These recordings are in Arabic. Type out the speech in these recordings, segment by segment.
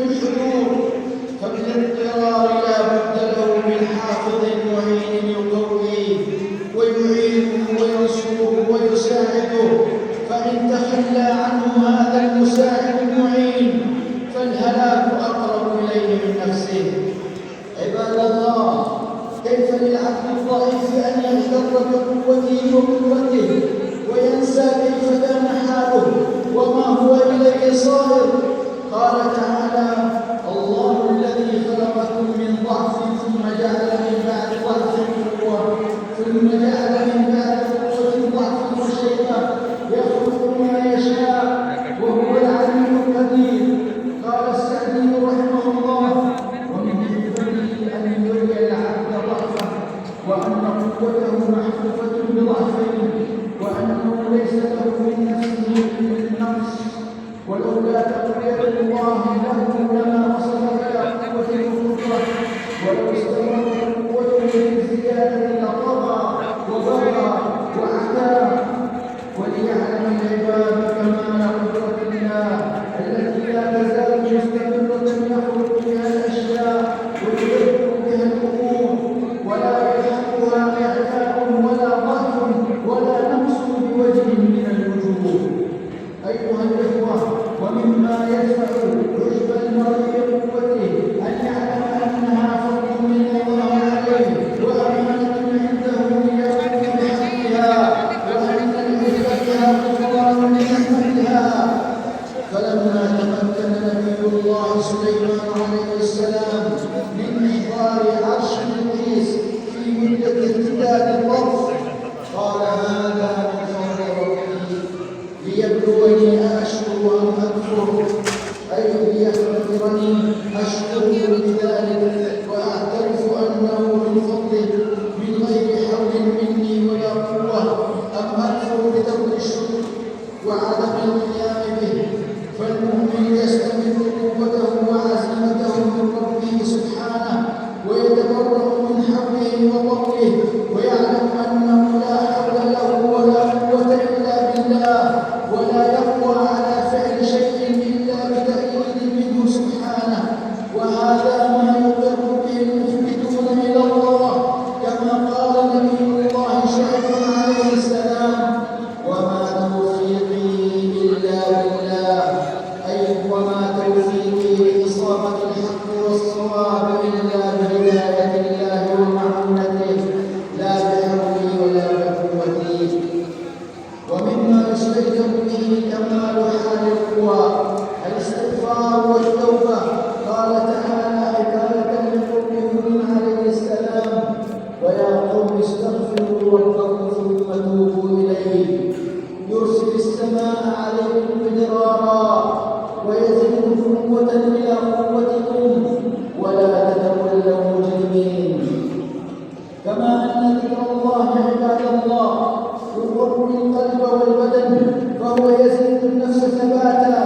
الحضور، فبالاضطرار لا بد له من حافظ معين يقويه ويعينه وينصره ويساعده، فإن تخلى عنه هذا المساعد المعين فالهلاك أقرب إليه من نفسه. عباد الله، كيف للعبد الضعيف أن يغتر بقوته وقدرته وينسى كيف كان حاله وما هو إليه صائر؟ قال تعالى: الله الذي خلقكم من ضعف ثم جعل من بعد ضعف قوة ثم جعل من بعد قوة ضعفا وشيبة يخلق ما يشاء وهو العليم القدير. قال السعدي رحمه الله: ومن حكمته أن يولي العبد ضعفه وأن قوته محفوفة بضعفين وأنه ليس له من نفسه النقص، ولولا تقوية الله له لما وصل إلى قوة القدرة، ولو استمر قوته في الزيادة لطغى وبغى وعتى. وليعلم العباد كمال قدرة الله التي لا تزال مستمرة يخلق بها الأشياء ويدبر بها الأمور، ولا يلحقها إعياء ولا ضعف ولا نقص بوجه من الوجوه. أيها الإخوة، ومما يدفع عجب المرء بقوته أن يعلم أنها فضل من الله عليه وأمانة عنده ليقوم بحقها، وأن لعزتها غفران لنعمتها. فلما تمكن نبي الله سليمان عليه السلام من إحضار عرش بلقيس في مدة امتداد الظرف قال: هذا من فضل ربي ليبلوني أأشكر أم أكفر، أي ليختبرني أشكره بذلك وأعترف أنه من فضله من غير حول مني ولا قوة، أم أكفر بترك الشكر وعدم القيام به. فالمؤمن يستمد قوته وعزيمته من ربه سبحانه ويتبرأ من حوله وقوله ويعلم أنه لا حول له ولا قوة إلا بالله، ولا يقوى على فعل شيء إلا بتأييد منه سبحانه. وهذا ما يقر به المخبتون إلى الله، كما قال نبي الله شعيب عليه السلام: وما توفيقي إلا بالله، أي وما توفيقي لإصابة الحق والصواب إلا بهداية الله ومعونته، لا بحولي ولا بقوتي. ومما يستيقظ به كمال حال القوى الاستغفار والتوبة. قال تعالى حكاية لقوم هود عليه السلام: ويا قوم استغفروا ربكم ثم توبوا إليه يرسل السماء عليكم مدرارا ويزيدكم قوة إلى قوتكم ولا تتولوا مجرمين. كما أن ذكر الله عباد الله يقوي القلب والبدن، فهو يزيد النفس ثباتا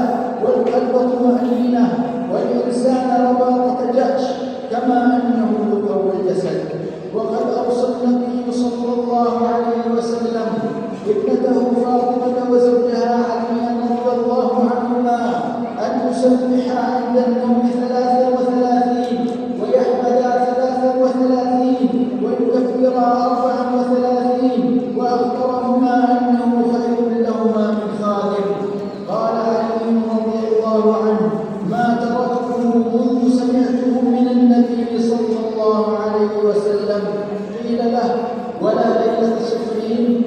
والقلب طمأنينة والإنسان رباطة جأش، كما أنه يقوي الجسد. وقد أوصى النبي صلى الله عليه وسلم ابنته فاطمة وزوجها عليا رضي الله عنهما أن يسبح عند النوم 33 ويحمدا 33 ويكبر 34، وأخبرهما أنه خير لهما من خادم. قال علي رضي الله عنه: ما تركته منذ سمعته من النبي صلى الله عليه وسلم. قيل له: ولا ليلة صفين؟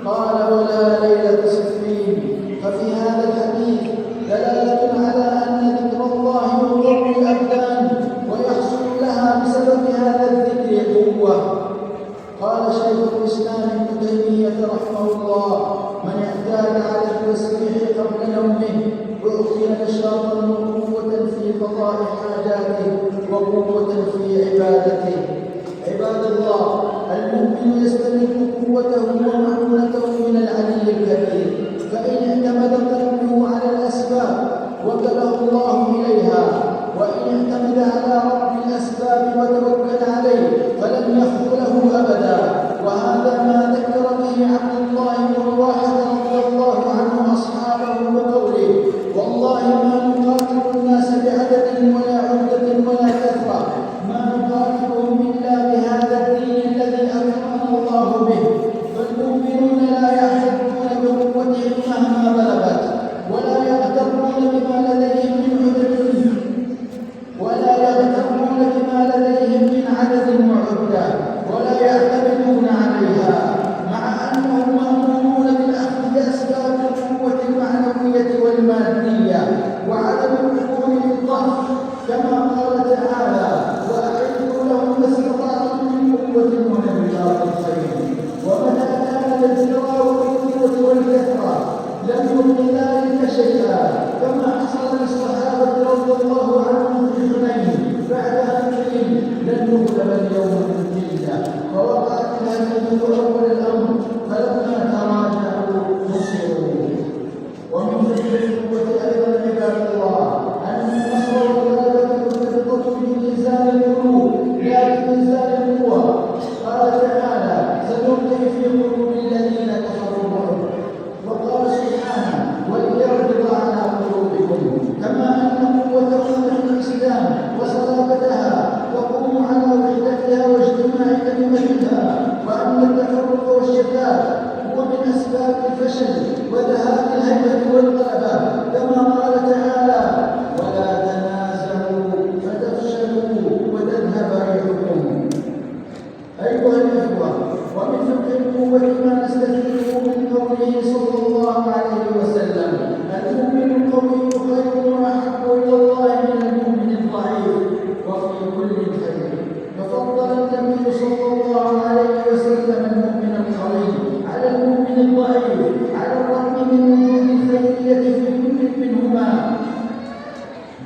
قال: ولا ليلة صفين. ففي هذا الحديث دلالة على أن ذكر الله يقوي الأبدان ويحصل لها بسبب هذا الذكر قوة. قال شيخ الإسلام ابن تيمية رحمه الله: من اعتاد على التسبيح قبل نومه أعطي نشاطا وقوة في قضاء حاجاته وقوة في عبادته. عباد الله، المؤمن يستمد قوته ومعونته من العلي الكبير، فإن اعتمد قلبه على الأسباب وكله الله إليها، وإن اعتمد على رب الأسباب وتوكل عليه فلن يخذله أبدا. وهذا ما ذكر به عبد الله بن رواحة رضي الله عنه أصحابه بقوله: والله ما نقاتل الناس بعدد فضل النبي صلى الله عليه وسلم المؤمن القوي على المؤمن الضعيف على الرغم من وجود الخيرية في كل منهما،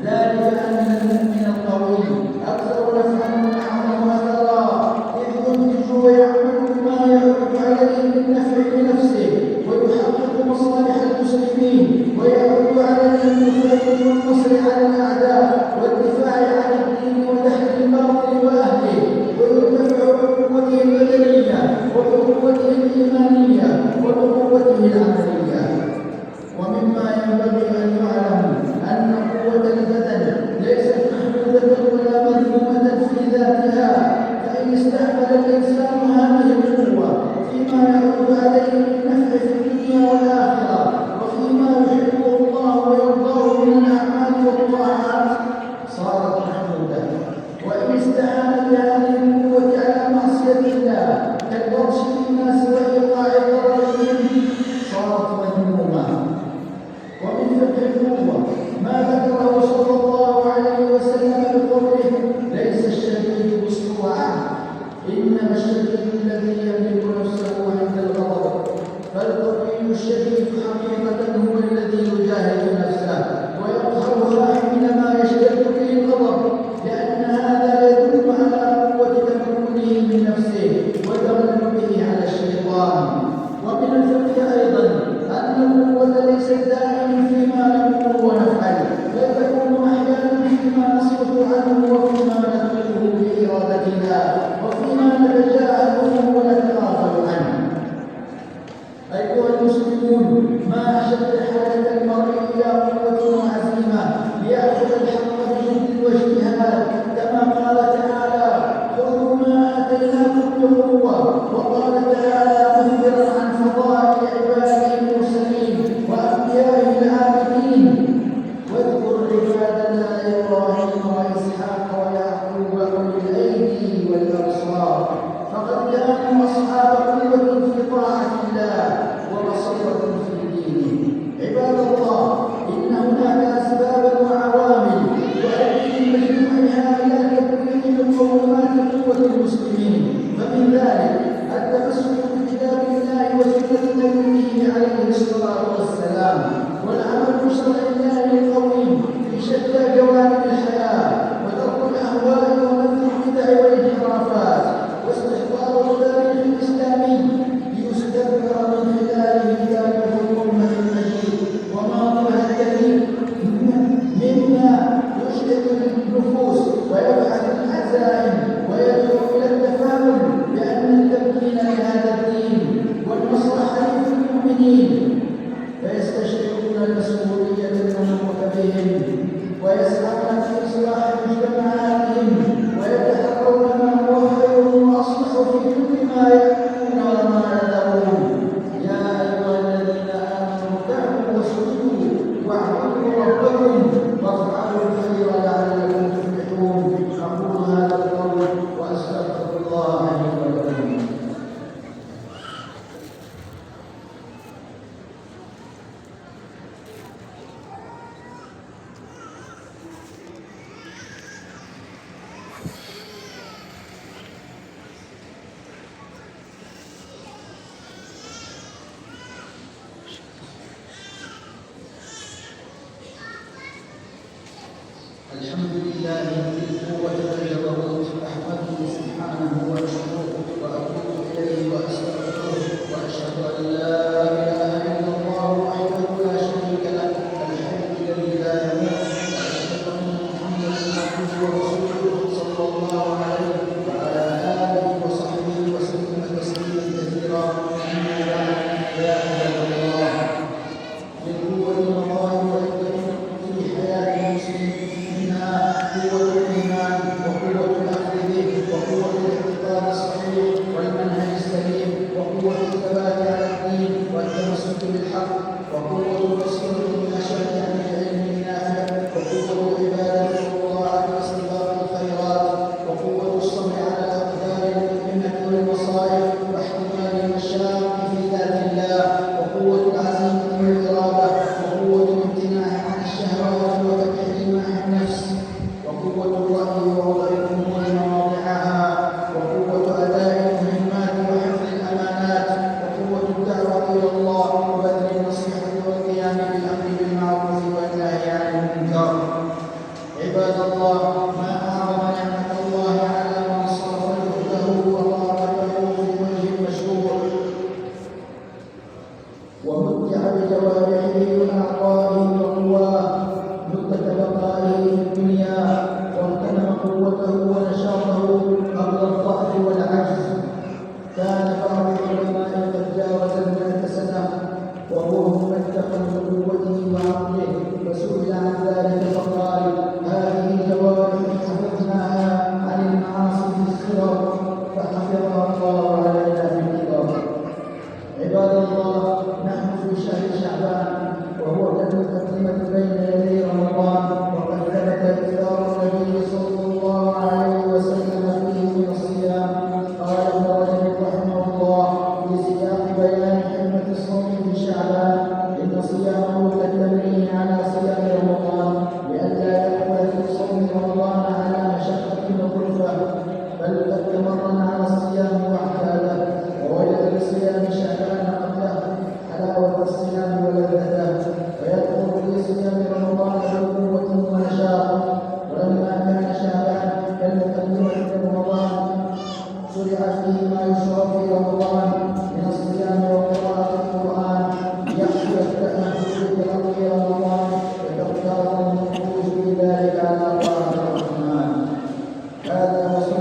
ذلك أن المؤمن القوي أكثر نفعا وأعظم أثرا، إذ ينتج ويعمل بما يعود عليه بالنفع لنفسه ويحقق مصالح المسلمين، ويعود عليه بالخير والنصر على الأعداء والدفاع عن الدين ودحر الباطل وأهله، ويرتفع بقوته البدنية وبقوته الإيمانية وبقوته العملية. ومما ينبغي أن يعلم أن قوة البدن ليست محدودة ولا مذمومة في ذاتها، فإن استعمل الإنسان هذه القوة فيما يعود عليه بالنفع في الدنيا والآخرة وفيما يحبه الله ويرضاه من الأعمال والطاعات صارت محمودة، وإن استعان بهذه القوة على معصية الله كالبطش بالناس وإيقاع ضررهم صارت مذمومة. ومن فقه القوة ما ذكره صلى الله عليه وسلم بقوله: ليس الشديد بالسرعة، إنما الشديد الذي يملك نفسه عند الغضب، فالقوي الشديد حقيقة هو الذي يجاهد نفسه ويقهرها حينما يشتد به الغضب، لأن هذا يدل على قوة تمكنه من نفسه وتغلبه على الشيطان. ومن الفقه أيضا أن القوة ليست دائما فيما نقول ونفعل، بل تكون أحيانا فيما نصرف عنه وفيما نتركه بإرادتنا وفيما نتجاهله ونتغافل عنه. أيها المسلمون، ما أشد حاجة المرء إلى قوة وعزيمة ليأخذ الحق بجد واجتهاد، كما قال تعالى: خذوا ما آتيناكم بقوة، وقال تعالى مخبرا عن فضائل عباده المرسلين وأنبيائه العابدين: واذكر عبادنا إبراهيم وإسحاق ويعقوب أولي الأيدي والأبصار، فقد كانوا أصحاب قوة في طاعة الله وبصيرة في دينه. عباد الله، إن هناك أسبابا وعوامل تؤدي بمجموعها إلى تكوين مقومات قوة المسلمين، فمن ذلك التمسك بكتاب الله وسنة نبيه عليه الصلاة والسلام، والعمل بشرع الله القويم في شتى جوانب الحياة، وترك الأهواء ونبذ البدع والانحرافات، واستحضار التاريخ الإسلامي ليستذكر من خلاله تاريخ الأمة المجيد وماضيها الكريم مما يشرق النفوس ويبعث العزائم ويدعو إلى التفاؤل بأن التمكين لهذا الدين والمصلحة للمؤمنين، فيستشعرون المسؤولية المنوطة بهم ويسعون في إصلاح مجتمعاتهم ويتحرون ما هو خير وأصلح في كل ما يأتون وما يذرون. يا أيها الذين آمنوا اركعوا واسجدوا واعبدوا ربكم وافعلوا الخير لعلكم تفلحون. أقول هذا القول وأستغفر الله لي ولكم. الحمد لله الذي القوة والجبروت، أحمده سبحانه وأشكره وأتوب إليه وأستغفره، وأشهد أن لا إله إلا الله وحده لا شريك له الحي الذي لا يموت، وأشهد أن محمدا عبده ورسوله صلى الله عليه وعلى آله وصحبه وسلم تسليما كثيرا. أما بعد، يا عباد الله، من قوة المظاهر في حياة المسلم قوة الإيمان وقوة الأخذ به وقوة الاعتقاد الصحيح والمنهج السليم الله، ما أعظم نعمة الله على من صرف جهده وطاقته في وجه المشروع ومتع بجوارحه وأعضائه وقواه مدة بقائه في الدنيا، واغتنم قوته ونشاطه قبل الضعف والعجز. كان بعض العلماء قد جاوز 100 سنة وهو ممتع بقوته وعقله، فسئل عن ذلك فقال: هذه جوارح حفظناها عن المعاصي في الصغر فحفظها الله علينا في الكبر. عباد الله، نحن في شهر شعبان وهو كالمقدمة بين يدي رمضان، وقد ثبت إكثار النبي صلى الله عليه وسلم فيه من الصيام. قال ابن رجب رحمه الله في سياق بيان حكمة الصوم في شعبان: إن صيامه كالتمرين على صيام رمضان، لئلا يقبل في صوم رمضان على مشقة وكلفة، بل قد تمرن على الصيام واعتاده، ووجد لصيام شعبان قبله حلاوة الصيام ولذته، فيدخل في صيام رمضان بقوة ونشاط. ولما كان شعبان كالمقدمة رمضان شرع فيه ما يشرع في رمضان من الصيام وقراءة القرآن ليحصل التأهل لتلقي رمضان وتختار النفوس بذلك على طاعة الرحمن. هذا وصلى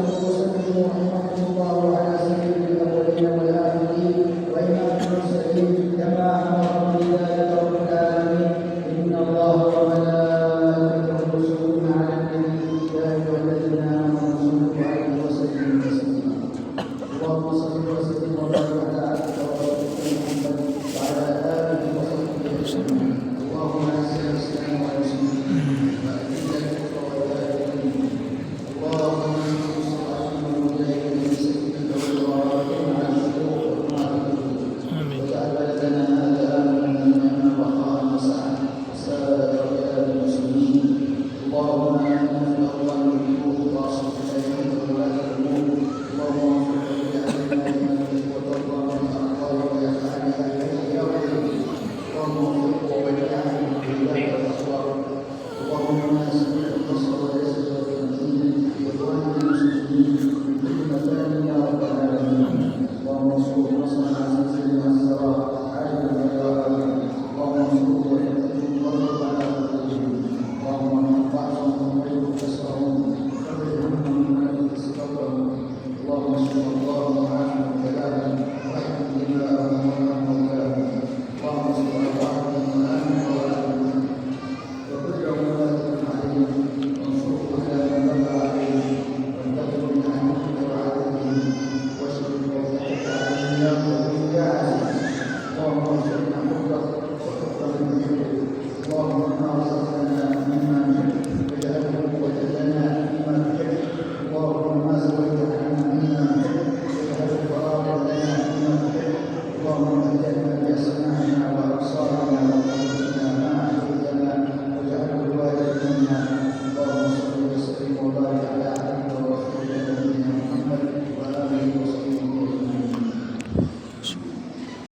رحمه الله على سيد الأولين والآخرين وإمام المرسلين كما أمرهم بذلك رب العالمين: إن الله وملائكته يصلون على النبي يا أيها الذين آمنوا صلوا عليه وسلموا تسليما. اللهم صل وسلم وبارك على عبدك ورسولك محمد وعلى آله وصحبه أجمعين. اللهم أعز الإسلام والمسلمين وأذل الكفر والكافرين. اللهم انصر الصالحين والمجاهدين في سبيلك والغارقين على الشرور والمعتدين، واجعل بلدنا هذا آمنا مطمئنا رخاء وسعا وسائر بلاد المسلمين. اللهم آمنا في أوطان القلوب واصلح أئمة ولاة الأمور. اللهم انصر بأهلنا لما وترضى من الأقوال والأفعال يا ولي. اللهم وفقه وبينهم بالهداية والأخلاق. اللهم إنا نسألك النصر والعزة والتمكين لإخواننا المسلمين في كل مكان يا رب العالمين. اللهم انصر نصرا عزيزا مؤثرا عاجلا غير آجل. اللهم انصرهم وثبتهم وارزق على قلوبهم. اللهم ارفعهم وغير كسرهم وفرج عنهم من نفس صبرهم. اللهم اشف اللهم وعافنا وكلاهم واحمد دماءهم وارحم موتاهم. اللهم اصلح ارواحهم وامن رواتهم وكل امواتهم عليهم وانصرهم على من بغى عليهم وانتقم من عنهم وعدلهم واشرك وضحك عليهم يا قوي يا عزيز. اللهم ارزقنا حبك وحب من يحبك. اللهم انا